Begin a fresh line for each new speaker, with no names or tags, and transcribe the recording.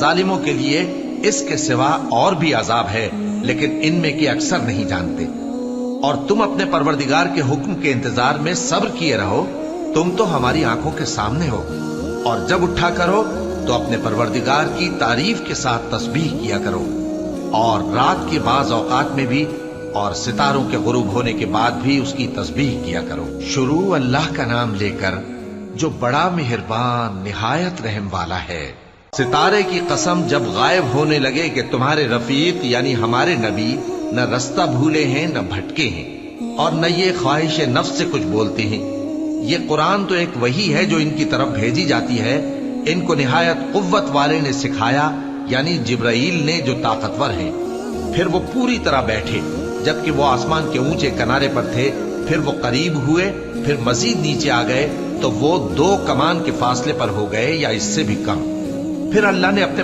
ظالموں کے لیے اس کے سوا اور بھی عذاب ہے، لیکن ان میں کے اکثر نہیں جانتے۔ اور تم اپنے پروردگار کے حکم کے انتظار میں صبر کیے رہو، تم تو ہماری آنکھوں کے سامنے ہو، اور جب اٹھا کرو تو اپنے پروردگار کی تعریف کے ساتھ تسبیح کیا کرو، اور رات کے بعض اوقات میں بھی اور ستاروں کے غروب ہونے کے بعد بھی اس کی تسبیح کیا کرو۔ شروع اللہ کا نام لے کر جو بڑا مہربان نہایت رحم والا ہے۔ ستارے کی قسم جب غائب ہونے لگے کہ تمہارے رفیق یعنی ہمارے نبی نہ رستہ بھولے ہیں نہ بھٹکے ہیں، اور نہ یہ خواہش نفس سے کچھ بولتے ہیں۔ یہ قرآن تو ایک وحی ہے جو ان کی طرف بھیجی جاتی ہے، ان کو نہایت قوت والے نے سکھایا، یعنی جبرائیل نے جو طاقتور ہیں۔ پھر وہ پوری طرح بیٹھے، جبکہ وہ آسمان کے اونچے کنارے پر تھے، پھر وہ قریب ہوئے، پھر مزید نیچے آ گئے تو وہ 2 کمان کے فاصلے پر ہو گئے یا اس سے بھی کم۔ پھر اللہ نے اپنے